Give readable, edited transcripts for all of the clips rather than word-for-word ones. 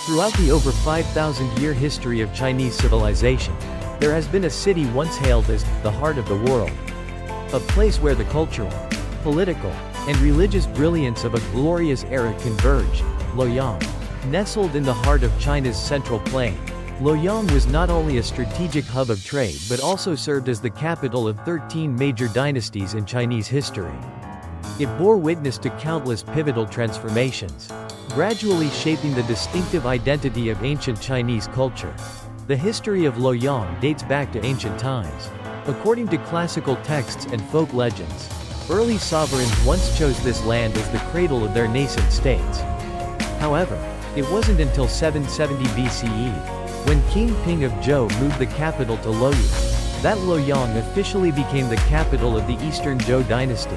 Throughout the over 5,000-year history of Chinese civilization, there has been a city once hailed as the heart of the world. A place where the cultural, political, and religious brilliance of a glorious era converged, Luoyang. Nestled in the heart of China's central plain, Luoyang was not only a strategic hub of trade but also served as the capital of 13 major dynasties in Chinese history. It bore witness to countless pivotal transformations, gradually shaping the distinctive identity of ancient Chinese culture. The history of Luoyang dates back to ancient times. According to classical texts and folk legends, early sovereigns once chose this land as the cradle of their nascent states. However, it wasn't until 770 BCE, when King Ping of Zhou moved the capital to Luoyang, that Luoyang officially became the capital of the Eastern Zhou dynasty,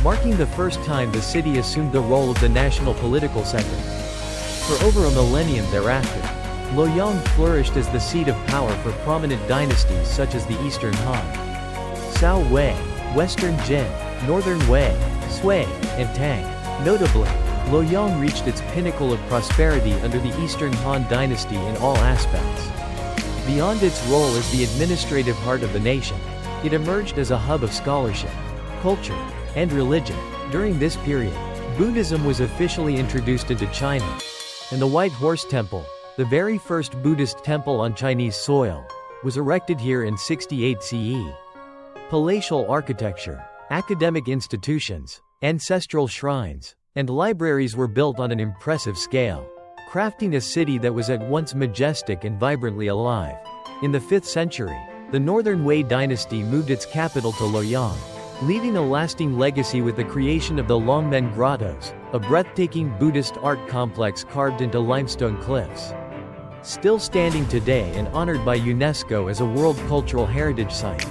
marking the first time the city assumed the role of the national political center. For over a millennium thereafter, Luoyang flourished as the seat of power for prominent dynasties such as the Eastern Han, Cao Wei, Western Jin, Northern Wei, Sui, and Tang. Notably, Luoyang reached its pinnacle of prosperity under the Eastern Han dynasty in all aspects. Beyond its role as the administrative heart of the nation, it emerged as a hub of scholarship, culture, and religion. During this period, Buddhism was officially introduced into China, and the White Horse Temple, the very first Buddhist temple on Chinese soil, was erected here in 68 CE. Palatial architecture, academic institutions, ancestral shrines, and libraries were built on an impressive scale, crafting a city that was at once majestic and vibrantly alive. In the 5th century, the Northern Wei dynasty moved its capital to Luoyang, leaving a lasting legacy with the creation of the Longmen Grottoes, a breathtaking Buddhist art complex carved into limestone cliffs. Still standing today and honored by UNESCO as a World Cultural Heritage Site.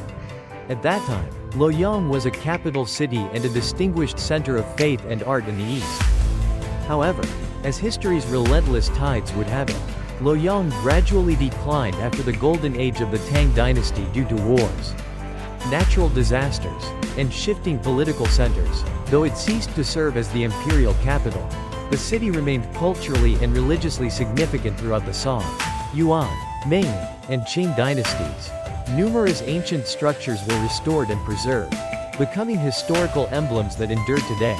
At that time, Luoyang was a capital city and a distinguished center of faith and art in the East. However, as history's relentless tides would have it, Luoyang gradually declined after the golden age of the Tang dynasty due to wars, natural disasters, and shifting political centers. Though it ceased to serve as the imperial capital, the city remained culturally and religiously significant throughout the Song, Yuan, Ming, and Qing dynasties. Numerous ancient structures were restored and preserved, becoming historical emblems that endure today.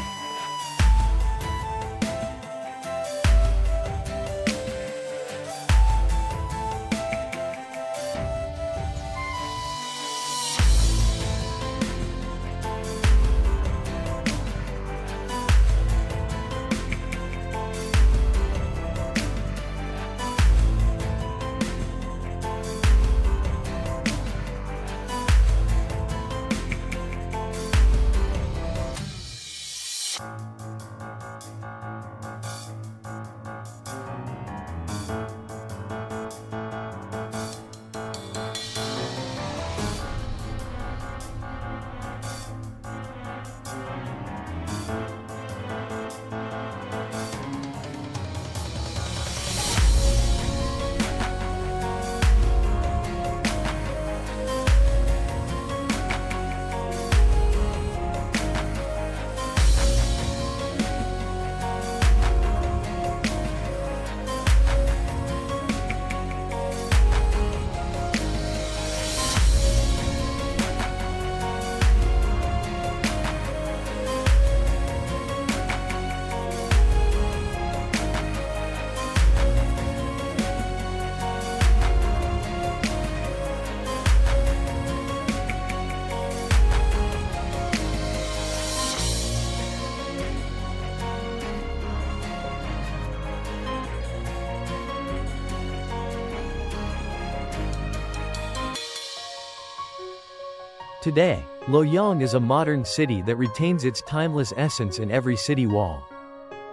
Today, Luoyang is a modern city that retains its timeless essence in every city wall,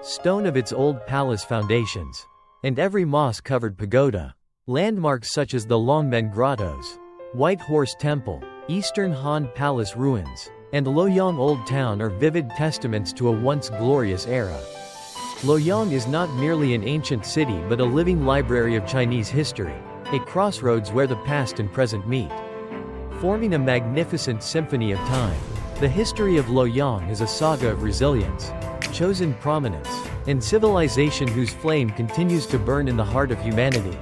stone of its old palace foundations, and every moss-covered pagoda. Landmarks such as the Longmen Grottoes, White Horse Temple, Eastern Han Palace ruins, and Luoyang Old Town are vivid testaments to a once glorious era. Luoyang is not merely an ancient city but a living library of Chinese history, a crossroads where the past and present meet, forming a magnificent symphony of time. The history of Luoyang is a saga of resilience, chosen prominence, and civilization whose flame continues to burn in the heart of humanity.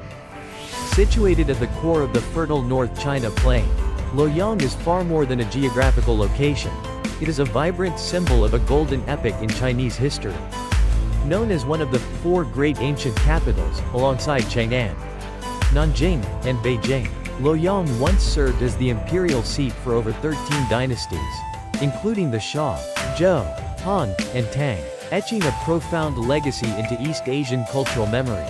Situated at the core of the fertile North China Plain, Luoyang is far more than a geographical location. It is a vibrant symbol of a golden epoch in Chinese history. Known as one of the four great ancient capitals, alongside Chang'an, Nanjing, and Beijing, Luoyang once served as the imperial seat for over 13 dynasties, including the Shao, Zhou, Han, and Tang, etching a profound legacy into East Asian cultural memory.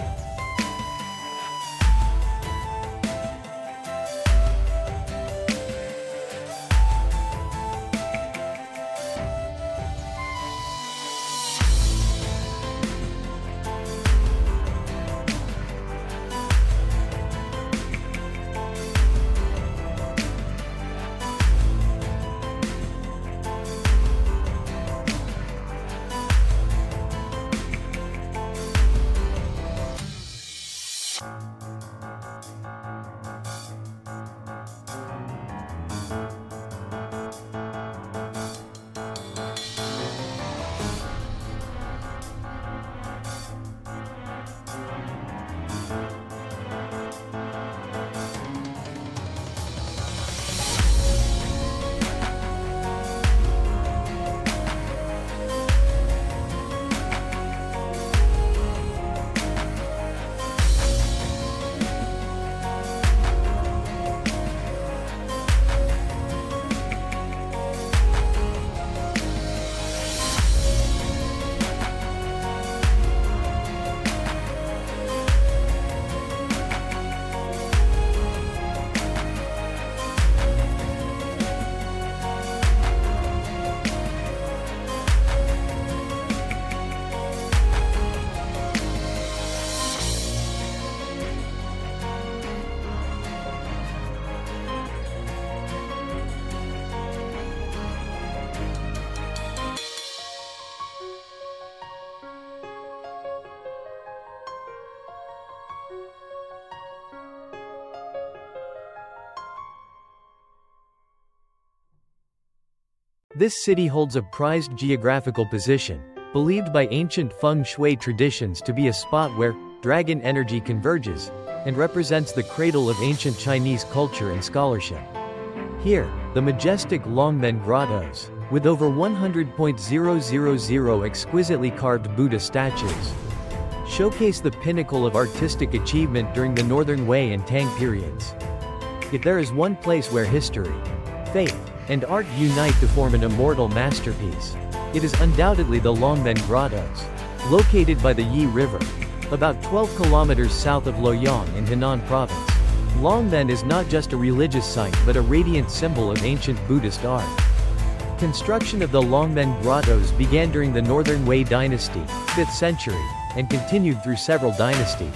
This city holds a prized geographical position, believed by ancient feng shui traditions to be a spot where dragon energy converges, and represents the cradle of ancient Chinese culture and scholarship. Here, the majestic Longmen Grottoes, with over 100,000 exquisitely carved Buddha statues, showcase the pinnacle of artistic achievement during the Northern Wei and Tang periods. Yet there is one place where history, faith, and art unite to form an immortal masterpiece. It is undoubtedly the Longmen Grottoes, located by the Yi River, about 12 kilometers south of Luoyang in Henan province. Longmen is not just a religious site but a radiant symbol of ancient Buddhist art. Construction of the Longmen Grottoes began during the Northern Wei dynasty, 5th century, and continued through several dynasties,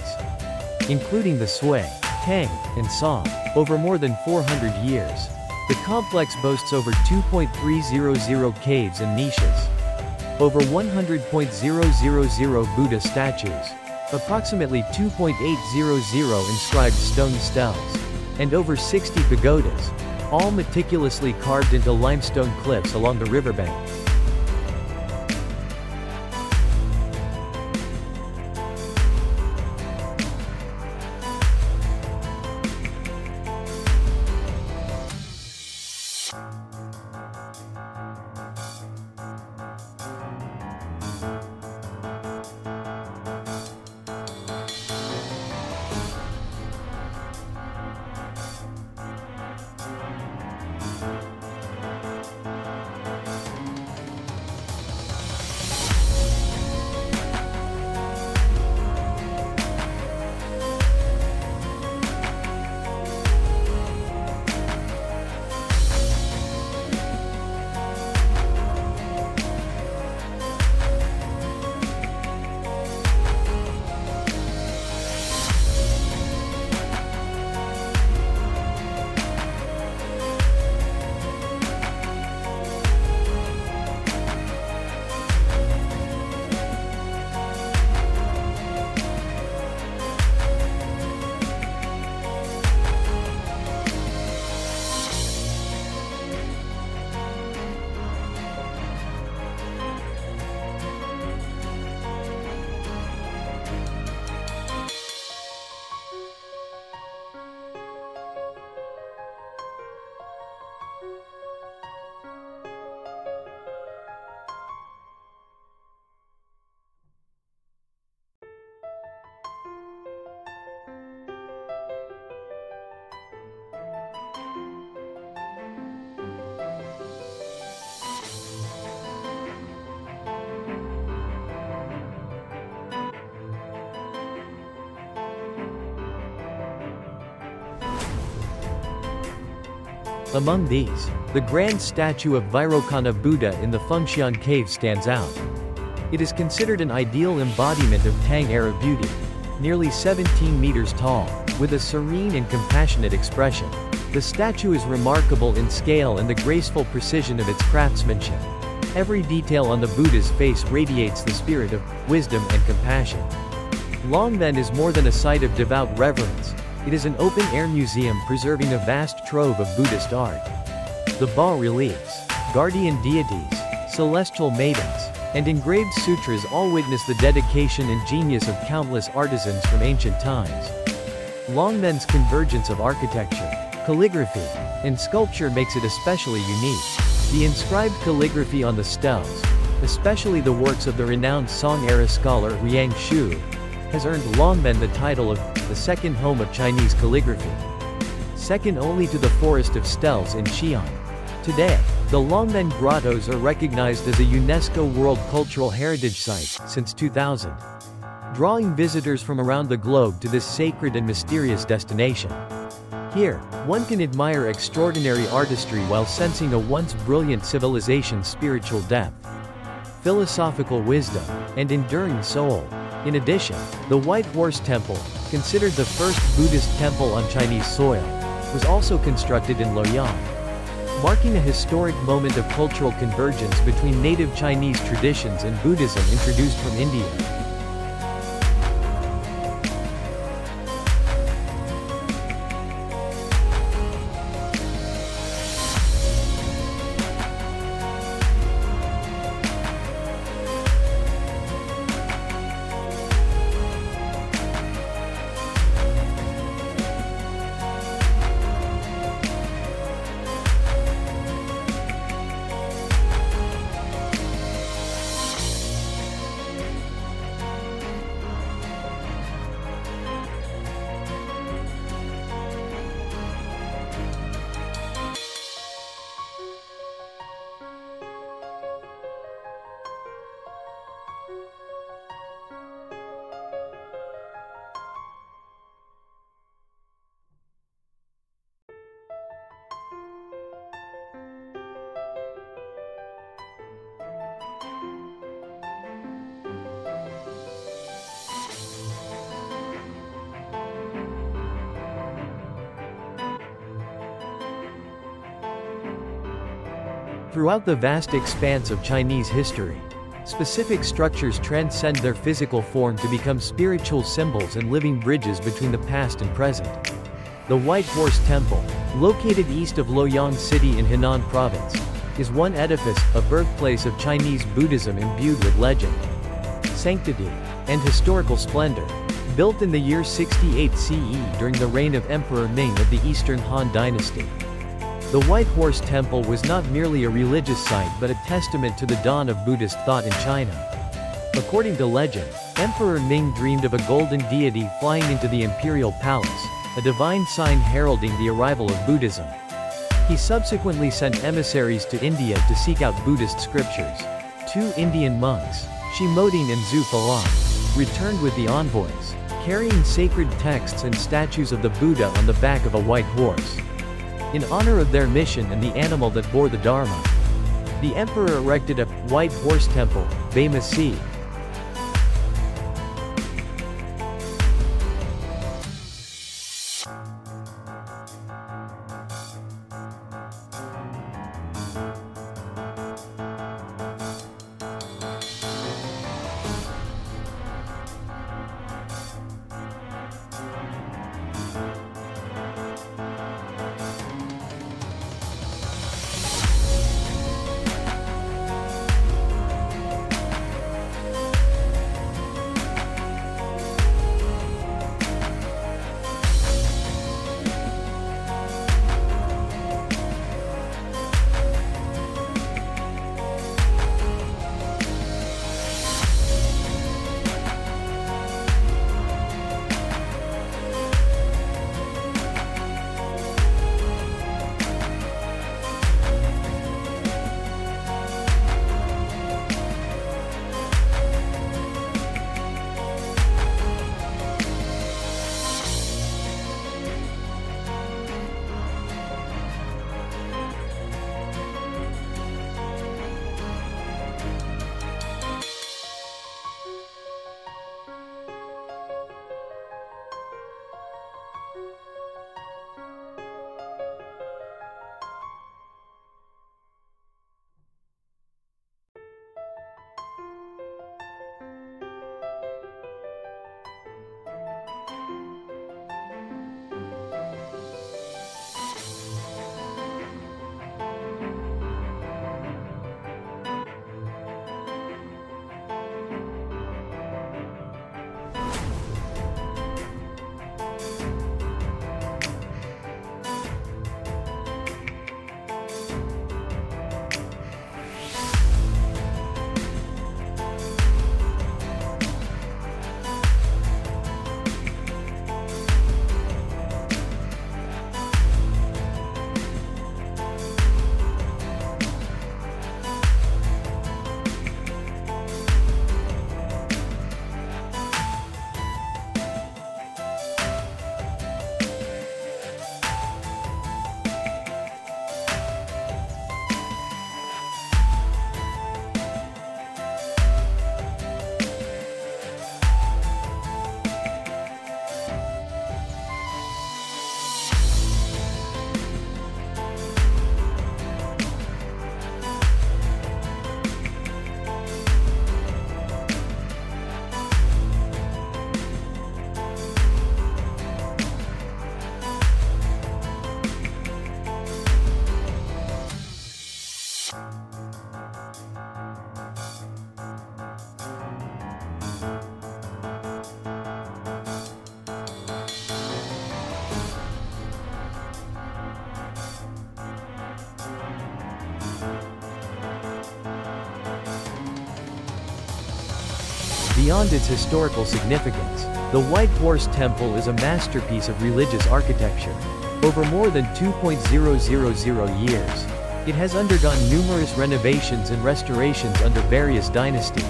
including the Sui, Tang, and Song, over more than 400 years. The complex boasts over 2.300 caves and niches, over 100,000 Buddha statues, approximately 2.800 inscribed stone steles, and over 60 pagodas, all meticulously carved into limestone cliffs along the riverbank. Among these, the grand statue of Vairocana Buddha in the Fengshan cave stands out. It is considered an ideal embodiment of Tang era beauty. Nearly 17 meters tall, with a serene and compassionate expression. The statue is remarkable in scale and the graceful precision of its craftsmanship. Every detail on the Buddha's face radiates the spirit of wisdom and compassion. Longmen is more than a site of devout reverence. It is an open-air museum preserving a vast trove of Buddhist art. The bas-reliefs, guardian deities, celestial maidens, and engraved sutras all witness the dedication and genius of countless artisans from ancient times. Longmen's convergence of architecture, calligraphy, and sculpture makes it especially unique. The inscribed calligraphy on the steles, especially the works of the renowned Song-era scholar Luoyang, has earned Longmen the title of the second home of Chinese calligraphy, second only to the Forest of Steles in Xi'an. Today, the Longmen Grottoes are recognized as a UNESCO World Cultural Heritage Site since 2000, drawing visitors from around the globe to this sacred and mysterious destination. Here, one can admire extraordinary artistry while sensing a once brilliant civilization's spiritual depth, philosophical wisdom, and enduring soul. In addition, the White Horse Temple, considered the first Buddhist temple on Chinese soil, was also constructed in Luoyang, marking a historic moment of cultural convergence between native Chinese traditions and Buddhism introduced from India. Throughout the vast expanse of Chinese history, specific structures transcend their physical form to become spiritual symbols and living bridges between the past and present. The White Horse Temple, located east of Luoyang City in Henan Province, is one edifice, a birthplace of Chinese Buddhism imbued with legend, sanctity, and historical splendor. Built in the year 68 CE during the reign of Emperor Ming of the Eastern Han Dynasty, the White Horse Temple was not merely a religious site but a testament to the dawn of Buddhist thought in China. According to legend, Emperor Ming dreamed of a golden deity flying into the Imperial Palace, a divine sign heralding the arrival of Buddhism. He subsequently sent emissaries to India to seek out Buddhist scriptures. Two Indian monks, Shimoding and Zhu Falang, returned with the envoys, carrying sacred texts and statues of the Buddha on the back of a white horse. In honor of their mission and the animal that bore the Dharma, the emperor erected a White Horse Temple, Bamasi. Beyond its historical significance, the White Horse Temple is a masterpiece of religious architecture. Over more than 2,000 years, it has undergone numerous renovations and restorations under various dynasties,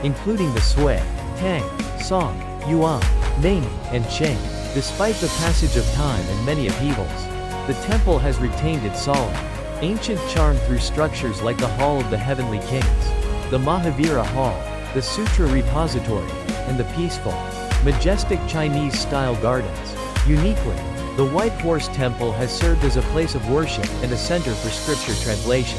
including the Sui, Tang, Song, Yuan, Ming, and Qing. Despite the passage of time and many upheavals, the temple has retained its solemn, ancient charm through structures like the Hall of the Heavenly Kings, the Mahavira Hall, the Sutra Repository, and the peaceful, majestic Chinese-style gardens. Uniquely, the White Horse Temple has served as a place of worship and a center for scripture translation,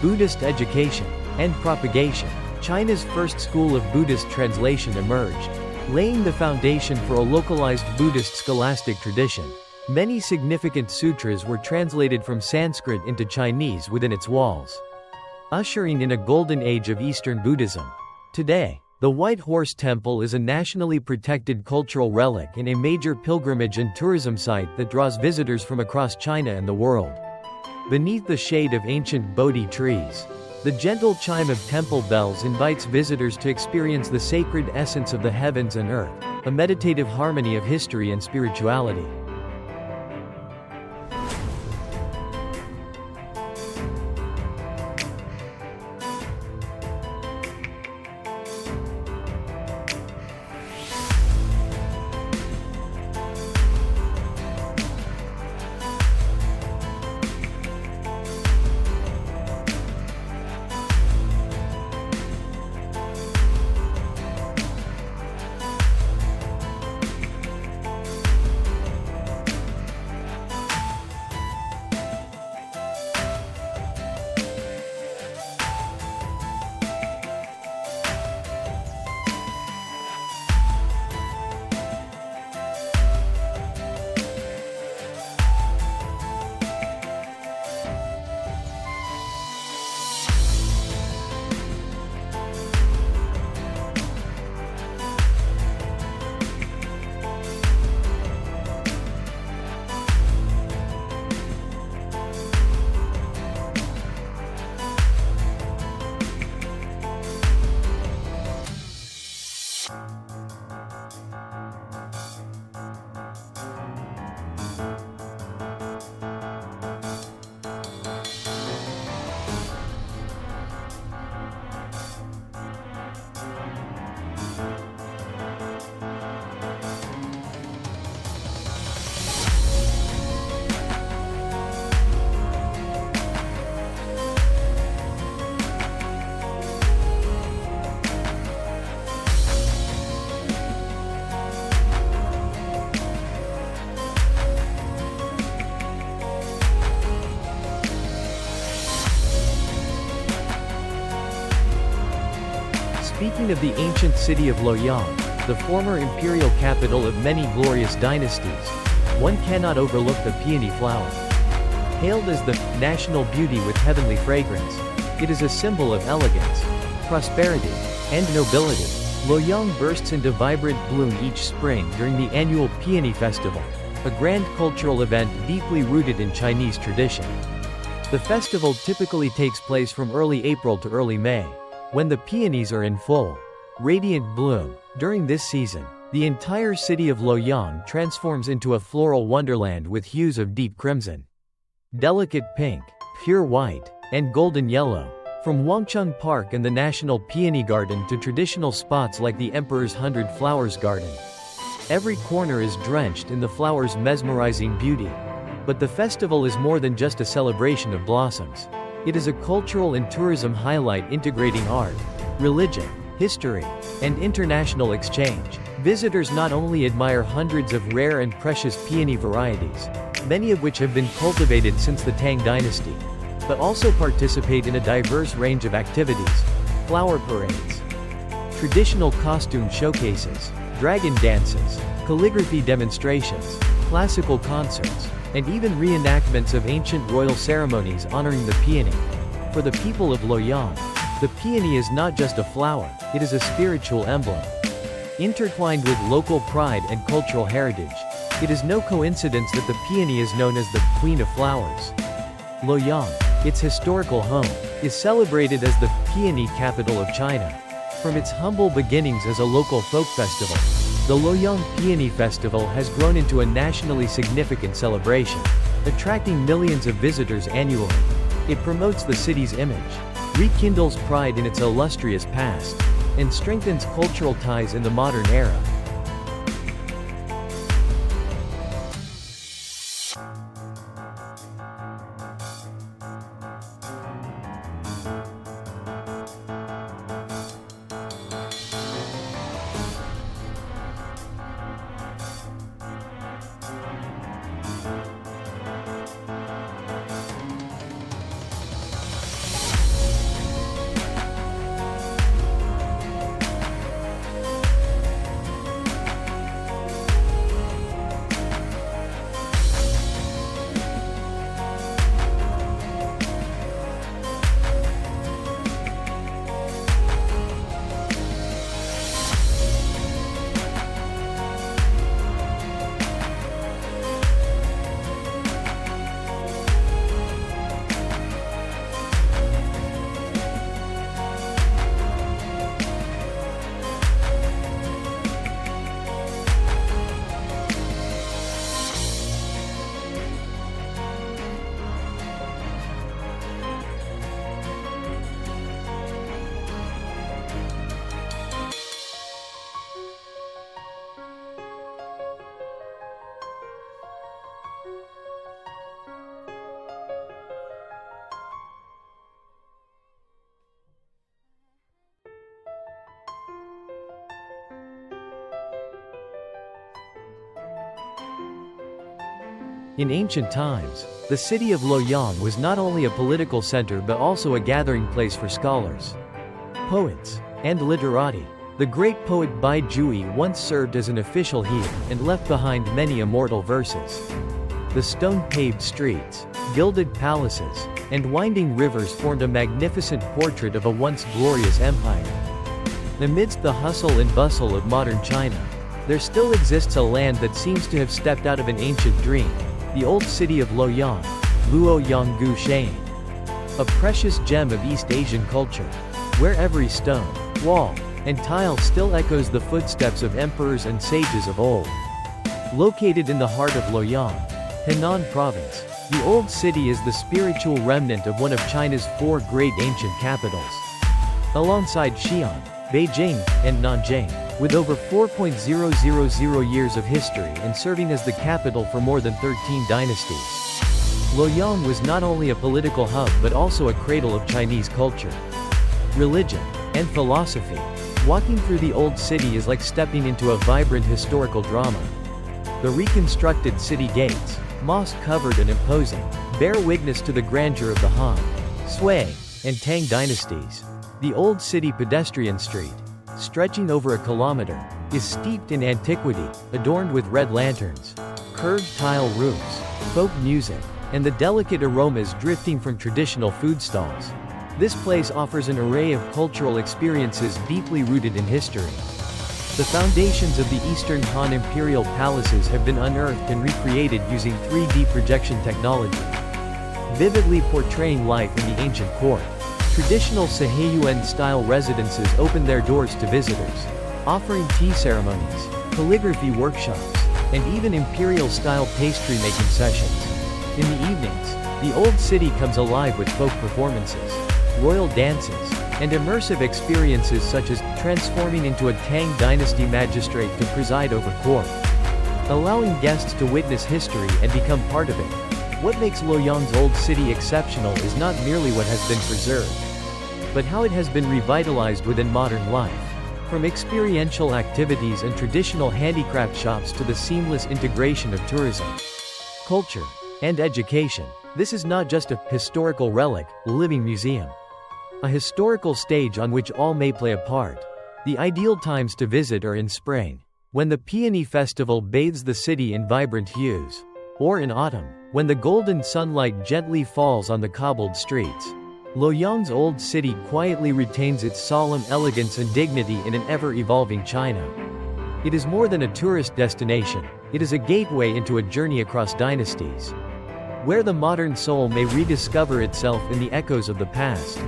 Buddhist education, and propagation. China's first school of Buddhist translation emerged, laying the foundation for a localized Buddhist scholastic tradition. Many significant sutras were translated from Sanskrit into Chinese within its walls, ushering in a golden age of Eastern Buddhism. Today, the White Horse Temple is a nationally protected cultural relic and a major pilgrimage and tourism site that draws visitors from across China and the world. Beneath the shade of ancient Bodhi trees, the gentle chime of temple bells invites visitors to experience the sacred essence of the heavens and earth, a meditative harmony of history and spirituality. Speaking of the ancient city of Luoyang, the former imperial capital of many glorious dynasties, one cannot overlook the peony flower. Hailed as the national beauty with heavenly fragrance, it is a symbol of elegance, prosperity, and nobility. Luoyang bursts into vibrant bloom each spring during the annual Peony Festival, a grand cultural event deeply rooted in Chinese tradition. The festival typically takes place from early April to early May, when the peonies are in full, radiant bloom. During this season, the entire city of Luoyang transforms into a floral wonderland with hues of deep crimson, delicate pink, pure white, and golden yellow. From Wangcheng Park and the National Peony Garden to traditional spots like the Emperor's 100 Flowers Garden, every corner is drenched in the flowers' mesmerizing beauty. But the festival is more than just a celebration of blossoms. It is a cultural and tourism highlight integrating art, religion, history, and international exchange. Visitors not only admire hundreds of rare and precious peony varieties, many of which have been cultivated since the Tang Dynasty, but also participate in a diverse range of activities: flower parades, traditional costume showcases, dragon dances, calligraphy demonstrations, classical concerts, and even reenactments of ancient royal ceremonies honoring the peony. For the people of Luoyang, the peony is not just a flower, it is a spiritual emblem. Intertwined with local pride and cultural heritage, it is no coincidence that the peony is known as the Queen of Flowers. Luoyang, its historical home, is celebrated as the peony capital of China. From its humble beginnings as a local folk festival, the Luoyang Peony Festival has grown into a nationally significant celebration, attracting millions of visitors annually. It promotes the city's image, rekindles pride in its illustrious past, and strengthens cultural ties in the modern era. In ancient times, the city of Luoyang was not only a political center but also a gathering place for scholars, poets, and literati. The great poet Bai Jui once served as an official here, and left behind many immortal verses. The stone-paved streets, gilded palaces, and winding rivers formed a magnificent portrait of a once glorious empire. Amidst the hustle and bustle of modern China, there still exists a land that seems to have stepped out of an ancient dream. The old city of Luoyang, Luoyang Gushane. A precious gem of East Asian culture, where every stone, wall, and tile still echoes the footsteps of emperors and sages of old. Located in the heart of Luoyang, Henan Province, the old city is the spiritual remnant of one of China's four great ancient capitals. Alongside Xi'an, Beijing, and Nanjing, with over 4.000 years of history and serving as the capital for more than 13 dynasties. Luoyang was not only a political hub but also a cradle of Chinese culture, religion, and philosophy. Walking through the old city is like stepping into a vibrant historical drama. The reconstructed city gates, moss-covered and imposing, bear witness to the grandeur of the Han, Sui, and Tang dynasties. The old city pedestrian street, stretching over a kilometer, is steeped in antiquity, adorned with red lanterns, curved tile roofs, folk music, and the delicate aromas drifting from traditional food stalls. This place offers an array of cultural experiences deeply rooted in history. The foundations of the Eastern Han Imperial palaces have been unearthed and recreated using 3D projection technology, vividly portraying life in the ancient court. Traditional Saheyuan-style residences open their doors to visitors, offering tea ceremonies, calligraphy workshops, and even imperial-style pastry-making sessions. In the evenings, the old city comes alive with folk performances, royal dances, and immersive experiences such as transforming into a Tang dynasty magistrate to preside over court, allowing guests to witness history and become part of it. What makes Luoyang's old city exceptional is not merely what has been preserved, but how it has been revitalized within modern life. From experiential activities and traditional handicraft shops to the seamless integration of tourism, culture, and education, this is not just a historical relic, a living museum. A historical stage on which all may play a part. The ideal times to visit are in spring, when the Peony Festival bathes the city in vibrant hues, or in autumn, when the golden sunlight gently falls on the cobbled streets. Luoyang's old city quietly retains its solemn elegance and dignity in an ever-evolving China. It is more than a tourist destination, it is a gateway into a journey across dynasties, where the modern soul may rediscover itself in the echoes of the past.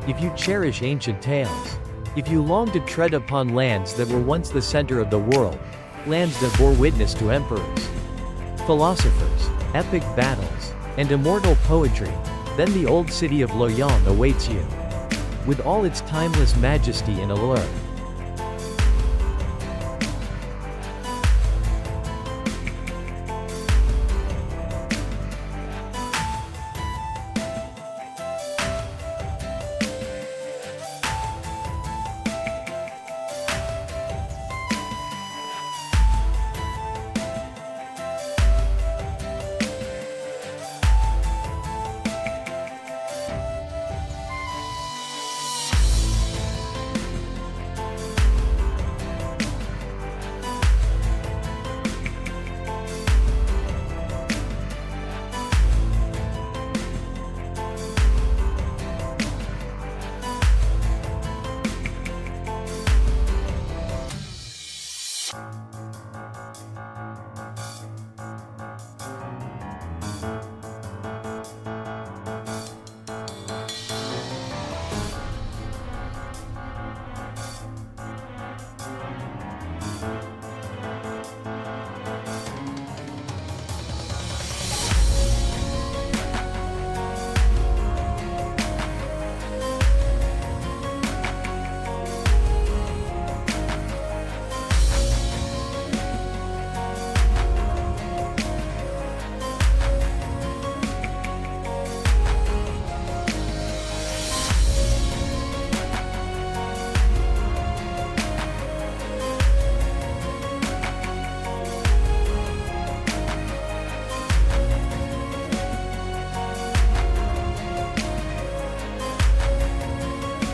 If you cherish ancient tales, If you long to tread upon lands that were once the center of the world, lands that bore witness to emperors, philosophers, epic battles, and immortal poetry, then the old city of Luoyang awaits you. With all its timeless majesty and allure.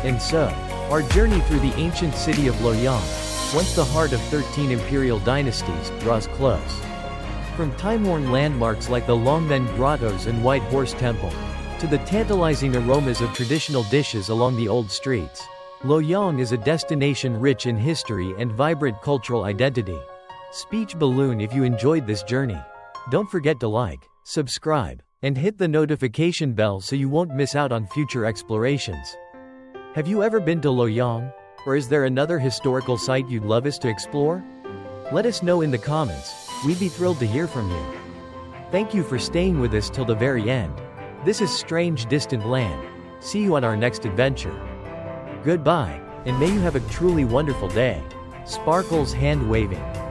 And so, our journey through the ancient city of Luoyang, once the heart of 13 imperial dynasties, draws close. From time-worn landmarks like the Longmen Grottoes and White Horse Temple, to the tantalizing aromas of traditional dishes along the old streets, Luoyang is a destination rich in history and vibrant cultural identity. Speech balloon if you enjoyed this journey. Don't forget to like, subscribe, and hit the notification bell so you won't miss out on future explorations. Have you ever been to Luoyang? Or is there another historical site you'd love us to explore? Let us know in the comments, we'd be thrilled to hear from you. Thank you for staying with us till the very end. This is Strange Distant Land. See you on our next adventure. Goodbye, and may you have a truly wonderful day. Sparkles hand waving.